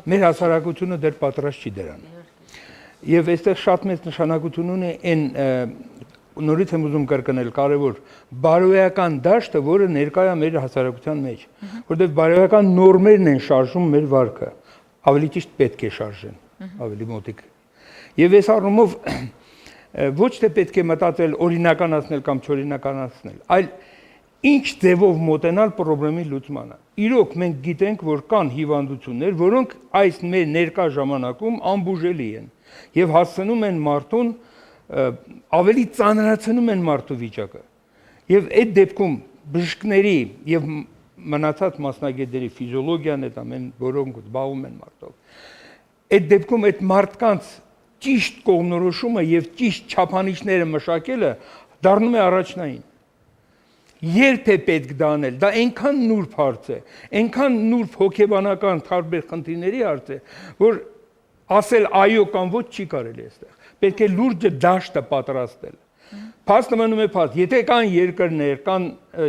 Մեր հասարակությունը դեռ պատրաստ չի դրան։ Եվ այստեղ շատ մեծ նշանակություն ունի այն նորից եմ ուզում կրկնել կարևոր բարոյական դաշտը, որը ներկա է մեր հասարակության մեջ, որտեղ բարոյական նորմերն են շարժում մեր վարքը, ավելի ճիշտ պետք է շարժեն, ավելի մոտիկ։ Եվ այս առումով ոչ թե պետք է մտածել օրինականացնել կամ չօրինականացնել, այլ ինչ ձևով մոտենալ խնդրի լուծմանը։ Իրոք մենք գիտենք, որ կան հիվանդություններ, որոնք այս մեր ներկա ժամանակում անբուժելի են եւ հասցնում են մարդուն ավելի ծանրացնում են մարդու վիճակը։ Եվ այդ դեպքում բժիշկների եւ մնացած մասնագետների ֆիզիոլոգիան այդ ամեն որոնք զբաղվում են մարդով։ Այդ դեպքում այդ մարդկանց ճիշտ կողմնորոշումը եւ ճիշտ չափանիշները մշակելը դառնում է առաջնային։ Երբ է պետք դա անել, դա այնքան նուրբ հարց է, այնքան նուրբ հոգեբանական տարբեր խնդիրների հարց է, որ ասել այո կամ ոչ չի կարելի այստեղ։ Պետք է լուրջը դաշտը պատրաստել։ Փաստը մնում է փաստ։ Եթե կան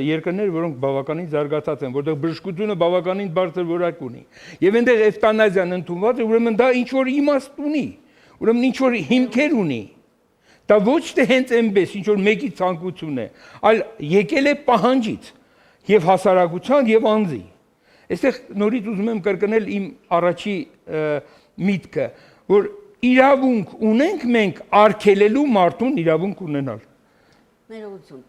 երկրներ, որոնք բավականին զարգացած են, որտեղ բժշկությունը բավականին բարձր որակ ունի, եւ այնտեղ էվտանազիան ընդունված է, ուրեմն դա ինչ որ իմաստ ունի, ուրեմն ինչ որ հիմքեր ունի։ Դա ոչ թե հենց այնպես ինչ որ մեկի ցանկություն է, այլ եկել է պահանջից եւ հասարակության եւ անձի։ Այստեղ նորից ուզում եմ կրկնել իմ առաջի միտքը, որ իրավունք ունենք մենք արգելելու մարդուն իրավունք ունենալ։ Ներողություն։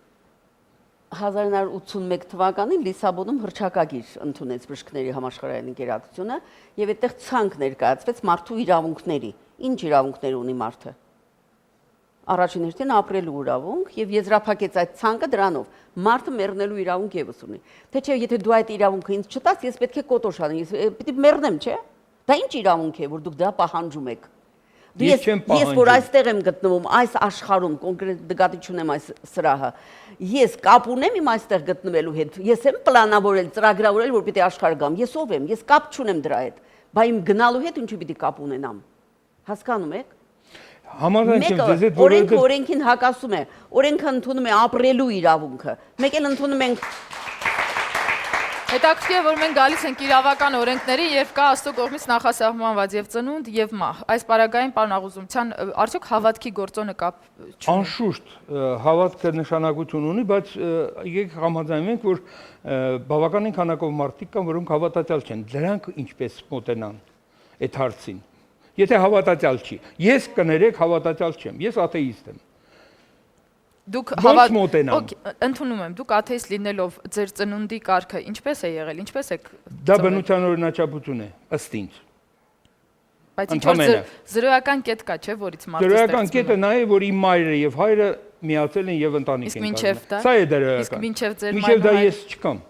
1981 թվականին Լիսաբոնում հռչակագիր ընդունեց բժիշկների համաշխարհային ընկերակցությունը եւ այդտեղ ցանկ ներկայացվեց մարդու իրավունքների։ Ինչ իրավունքներ ունի մարդը։ Առաջին հերթին ապրելու իրավունք եւ եզրափակեց այդ ցանկը դրանով մարդը մեռնելու իրավունք եւս ունի։ Թե չէ, եթե դու այդ իրավունքը ինձ չտաս, ես պետք է կոտոշ անեմ, ես պիտի մեռնեմ, չէ՞։ Դա ինչ իրավունք է, որ դուք դա պահանջում եք։ Ես որ այստեղ եմ գտնվում, այս աշխարհում կոնկրետ նկատի չունեմ այս սրահը։ Ես կապ ունեմ իմ այստեղ գտնվելու հետ։ Ես եմ պլանավորել, ծրագրավորել, որ պիտի աշխարհ գամ։ Ես ով եմ։ Ես կապ չունեմ դրա հետ։ Բա իմ գնալու հետ ինչու պիտի կապ ունենամ։ Հասկանում եք։ Համաձայն եմ ձեզ հետ, որոնք օրենքին հակասում է, օրենքը ընդունում է ապրելու իրավունքը։ Մեկ էլ ընդունում ենք Հետաքրքիր է, որ մենք գալիս ենք իրավական օրենքների, երբ կա Աստծո կողմից նախասահմանված եւ ծնունդ եւ մահ։ Այս պարագային պարոն Աղուզումյան, արդյոք հավատքի գործոնը կապ չունի։ Անշուշտ հավատքը նշանակություն ունի, բայց եկեք համաձայնենք, որ բավականին քանակով մարդիկ կան, որոնք հավատացյալ չեն։ Դրանք ինչպես մոտենան այդ հարցին։ Եթե հավատացյալ չի, ես կներեք հավատացյալ չեմ, ես աթեիստ եմ։ Դուք ընդունում եմ, դուք աթեիստ լինելով ձեր ծնունդի կարգը ինչպես է եղել, ինչպես եք։ Դա բնության օրինաչափություն է, ըստ ինձ։ Բայց ինչ որ զրոյական կետ կա, չէ՞, որից մարդը զրոյական կետը նա է, որ իմ մայրը եւ հայրը միացել են եւ ընտանիք են կազմել։ Սա է դրական։ Իսկ մինչեւ ձեր մայրը դա ես չկամ։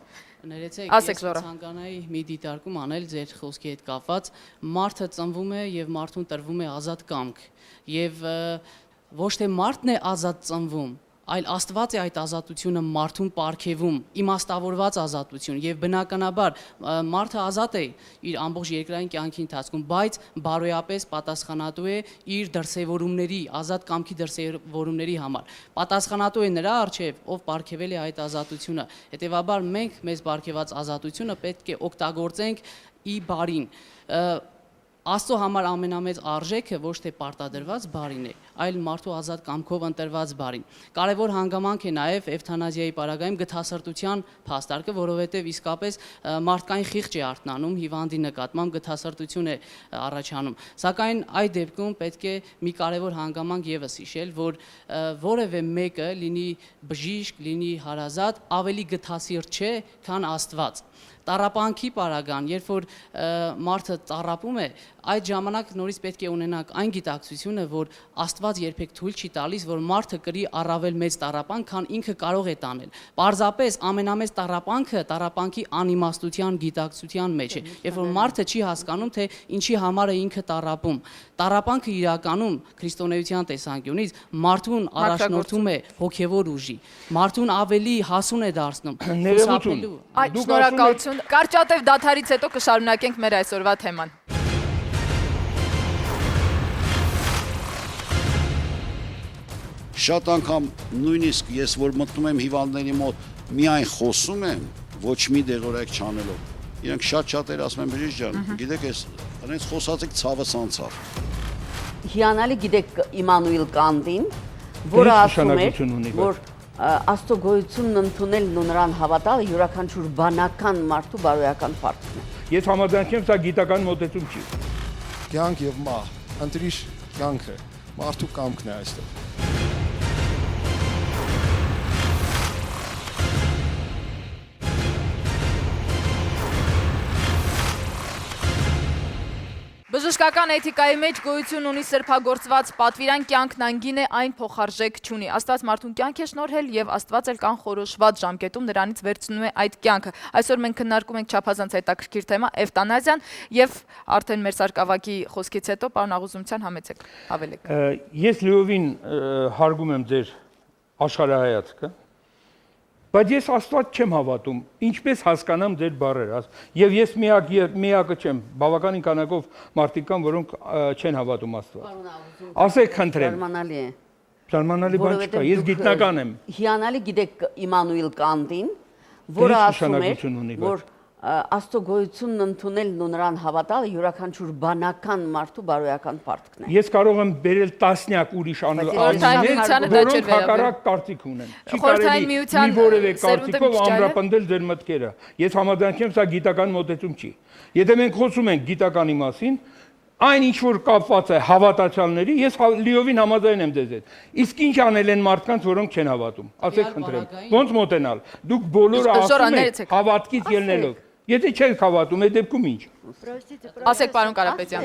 Ներեցեք, ես ցանկանայի մի դիտարկում անել ձեր խոսքի հետ կապված, մարդը ծնվում է եւ մարդուն տրվում է ազատ կամք եւ ոչ թե մարդն է ազատ ծնվում, այլ Աստված է այդ ազատությունը մարդուն պարգևում, իմաստավորված ազատություն եւ բնականաբար մարդը ազատ է իր ամբողջ երկրային կյանքի ընթացքում, բայց բարոյապես պատասխանատու է իր դրսևորումների, ազատ կամքի դրսևորումների համար։ Պատասխանատու է նրա առջև, ով պարգևել է այդ ազատությունը։ Հետևաբար մենք մեզ պարգևած ազատությունը պետք է օգտագործենք ի բարին։ Աստծո համար ամենամեծ արժեքը ոչ թե պարտադրված բարին է, այլ մարդու ազատ կամքով ընտրված բարին։ Կարևոր հանգամանք է նաև էվթանազիայի պարագայում գթասրտության փաստարկը, որովհետև իսկապես մարդկային խիղճ է արթնանում հիվանդի նկատմամբ գթասրտություն է առաջանում։ Սակայն այդ դեպքում պետք է մի կարևոր հանգամանք եւս հիշել, որ որևէ մեկը լինի բժիշկ, լինի հարազատ, ավելի գթասիրտ չէ, քան Աստված։ Տառապանքի պարագան, երբ որ մարդը տառապում է, այդ ժամանակ նորից պետք է ունենանք այն գիտակցությունը, որ Աստված երբեք թույլ չի տալիս, որ մարդը կրի առավել մեծ տառապանք, քան ինքը կարող է տանել։ Պարզապես ամենամեծ տառապանքը տառապանքի անիմաստության գիտակցության մեջ է, երբ որ մարդը չի հասկանում, թե ինչի համար է ինքը տառապում։ Տառապանքը իրականում քրիստոնեության տեսանկյունից մարդուն առաջնորդում է հոգևոր ուժի, մարդուն ավելի հասուն է դարձնում։ Այդ շնորհակալություն։ Կարճատև դադարից հետո կշարունակենք մեր այսօրվա թեման։ Շատ անգամ նույնիսկ ես որ մտնում եմ հիվանդների մոտ, միայն խոսում եմ, ոչ մի դեղորայք չանելով։ Իրանք շատ-շատեր ասում են բժիշկ ջան, գիտեք, այս այնց խոսածիկ ցավս անցավ։ Հիանալի գիտեք Իմանուիլ Կանտին, որը ասում էր, որ Աստծո գոյությունն ընդունելն ու նրան հավատալը յուրաքանչյուր բանական մարդու բարոյական պարտքն է։ Ես համաձայն չեմ, սա գիտական մոտեցում չի։ Կյանք եւ մահ, ընտրիշ կյանքը, մարդու կամքն է այստեղ։ Բժշկական էթիկայի մեջ գոյություն ունի սրբագործված պատվիրան, կյանքն անգին է, այն փոխարժեք չունի։ Աստված մարդուն կյանք է շնորհել եւ Աստված էլ կանխորոշված ժամկետում նրանից վերցնում է այդ կյանքը։ Այսօր մենք քննարկում ենք չափազանց հետաքրքիր թեմա՝ էվտանազիան եւ արդեն մեր սարկավակի խոսքից հետո պարոն Աղուզումյան համեցեք, հավելեք։ Ես լիովին հարգում եմ ձեր աշխարհայացքը, բայց ես Աստված չեմ հավատում, ինչպես հասկանամ ձեր բառերը, եւ ես միակը չեմ, բավականին քանակով մարդիկ կան, որոնք չեն հավատում Աստված։ Ասեք խնդրեմ։ Զարմանալի է։ Զարմանալի բան չկա, ես գիտնական եմ։ Հիանալի գիտեք Իմանուիլ Կանտին, որը ասում էր, որ Աստծո գոյությունն ընդունելն ու նրան հավատալը յուրաքանչյուր բանական մարդու բարոյական պարտքն է։ Ես կարող եմ բերել տասնյակ ուրիշ անուններ, որոնք հակառակ կարծիք ունեն։ Չի կարելի մի որևէ կարծիքով ամրապնդել ձեր մտքերը։ Ես համաձայն չեմ, սա գիտական մոտեցում չի։ Եթե մենք խոսում ենք գիտականի մասին, այն ինչ որ կապված է հավատացյալների, ես լիովին համաձայն եմ ձեզ հետ։ Իսկ ինչ անել են մարդկանց, որոնք չեն հավատում։ Ասեք խնդրեմ, ոնց մոտենալ։ Դուք բոլորը ասում եք հավատքից ելնելով։ Եթե չեք հավատում, այդ դեպքում ինչ։ Ասեք պարոն Կարապետյան։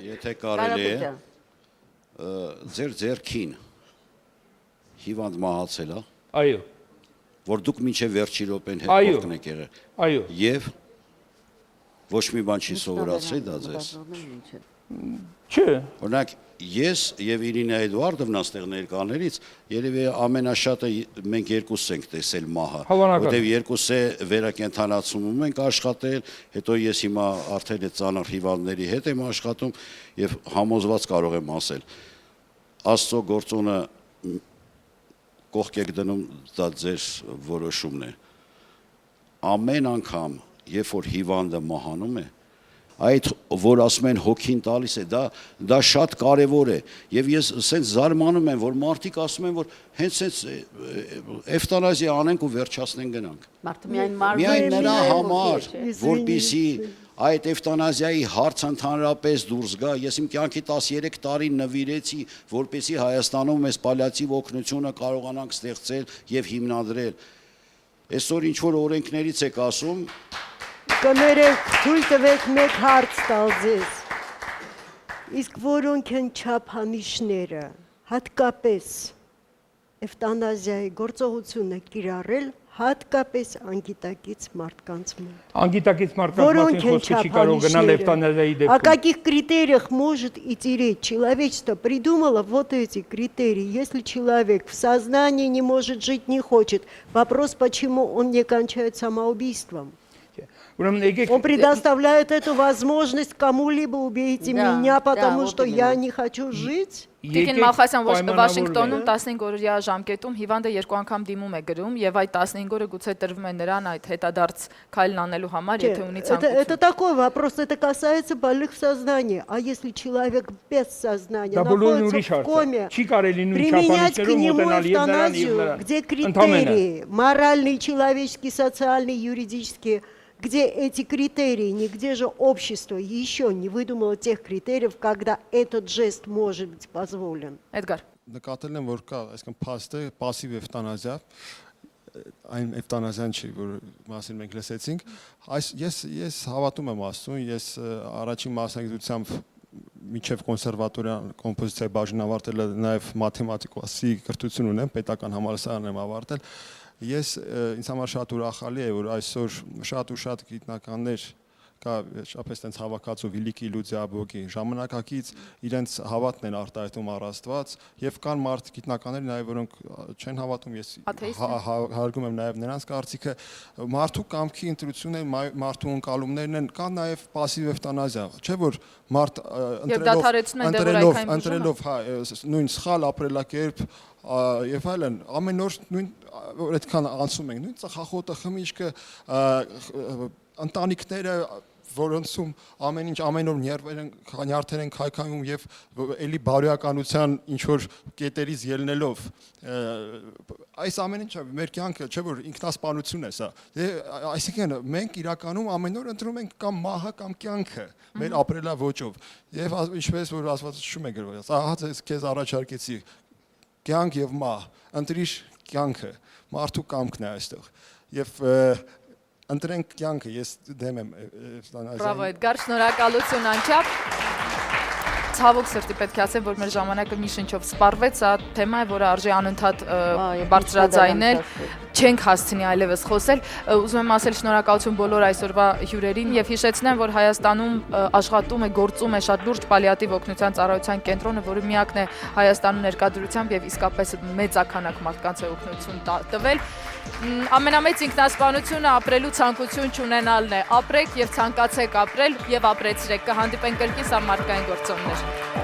Եթե կարելի է, ձեր ձեռքին հիվանդ մահացել է։ Այո։ Որ դուք մինչև վերջի րոպեն հետ կողքնեք եղել։ Այո։ Եվ ոչ մի բան չի սովորացրել դա ձեզ։ Չէ։ Օրինակ, ես եւ Իրինա Էդուարդովն աստեղ ներկաներից երևի ամենաշատը մենք երկուսս ենք տեսել մահը, որտեղ երկուսը վերակենդանացումում ենք աշխատել, հետո ես հիմա արդեն այդ ծանր հիվանդների հետ եմ աշխատում եւ համոզված կարող եմ ասել, Աստծո գործոնը կողք եք դնում, դա ձեր որոշումն է։ Ամեն անգամ, երբ որ հիվանդը մահանում է, այդ որ ասում են հոգին տալիս է, դա շատ կարևոր է եւ ես ասենց զարմանում եմ, որ մարդիկ ասում են, որ հենց էվտանազիա անենք ու վերջացնենք գնանք։ Միայն նրա համար, որպեսզի այդ էվտանազիայի հարցը ընդհանրապես դուրս գա, ես իմ կյանքի 13 տարի նվիրեցի, որպեսզի Հայաստանում այս պալիատիվ օգնությունը կարողանանք ստեղծել եւ հիմնադրել։ Այսօր ինչ որ օրենքներից եք ասում, կներեք, թույլ տվեք մեկ հարց տալ ձեզ, իսկ որոնք են չափանիշները, հատկապես էվտանազիայի գործողությունը կիրառել, հատկապես անգիտակից մարդկանց մոտ։ Անգիտակից մարդկանց մասին խոսքը չի կարող գնալ էվտանազիայի դեպքում։ О каких критериях может идти речь? Человечество придумало вот эти критерии. Если человек в сознании не может жить, не хочет, вопрос, почему он не кончает самоубийством? Он предоставляет эту возможность кому-либо убейте меня, потому что я не хочу жить. Տիկին Մալխասյան Վաշինգտոնում 15-օրյա ժամկետում հիվանդը 2 անգամ դիմում է գրում եւ այդ 15 օրը գուցե տրվում է նրան այդ հետադարձ քայլն անելու համար, եթե ունի ցանկություն։ Это такой вопрос, это касается больных в сознании. А если человек без сознания находится в коме, применять к нему эвтаназию, где критерии моральные, человеческие, социальные, юридические, где эти критерии, нигде же общество еще не выдумало тех критериев, когда этот жест может быть позволен. Էդգար։ Նկատել եմ, որ կա, այսինքն փաստ է, пассив էվտանազիա, այն էվտանազիան չի, որ մասին մենք լսեցինք։ Ես հավատում եմ Աստծուն, ես առաջին մասնագիտությամբ միջև կոնսերվատորիան կոմպոզիցիայի բաժին ավարտել նաև մաթեմատիկայի կրթություն ունեմ, պետական համալսարան եմ ավարտել։ Ես ինձ համար շատ ուրախալի է, որ այսօր շատ ու շատ գիտնականներ կա շապես տենց հավաքածու Վիլիկի Լուձիաբոգի ժամանակակից իրենց հավատն են արտահայտում առ Աստված եւ կան մարդ գիտնականներ նաեւ որոնք չեն հավատում ես հարգում եմ նաեւ նրանց կարծիքը մարդու կամքի ընտրությունն է մարդու ընկալումներն են կան նաեւ պասիվ էվտանազիա չէ որ մարդ ընտրելով նույն սխալ ապրելակերպ եւ այլն ամեն օր նույն որ այդքան անցում ենք նույն ծխախոտը խմիչքը ընտանիքները որոնցում ամեն ինչ ամեն օր նյարդեր են քայքայում եւ էլի բարոյականության ինչ որ կետերից ելնելով այս ամեն ինչը մեր կյանքը չէ որ ինքնասպանություն է սա այսինքն մենք իրականում ամեն օր ընտրում ենք կամ մահը կամ կյանքը մեր ապրելաոճով եւ ինչպես որ Աստվածաշունչում է գրված ահա քեզ առաջարկեցի կյանք եւ մահ ընտրիր կյանքը մարդու կամքն է այստեղ եւ ընտրենք կյանքը ես դեմ եմ Բրավո Էդգար շնորհակալություն անչափ Ցավոք սրտի պետք է ասեմ որ մեր ժամանակը մի շնչով սպառվեց սա թեմա է որը արժի անընդհատ բարձրաձայնել չենք հասցնի այլևս խոսել ուզում եմ ասել շնորհակալություն բոլոր այսօրվա հյուրերին եւ հիշեցնեմ որ Հայաստանում աշխատում է գործում է շատ լուրջ պալիատիվ օգնության ծառայության կենտրոնը որը միակն է Հայաստանում ներկայությամբ եւ իսկապես մեծականակ մարդկանց է օգնություն տվել ամենամեծ ինքնասպանությունը ապրելու ցանկություն չունենալն է ապրեք եւ ցանկացեք ապրել եւ ապրեցրեք կհանդիպենք կրկին սա մարդկային գործոններ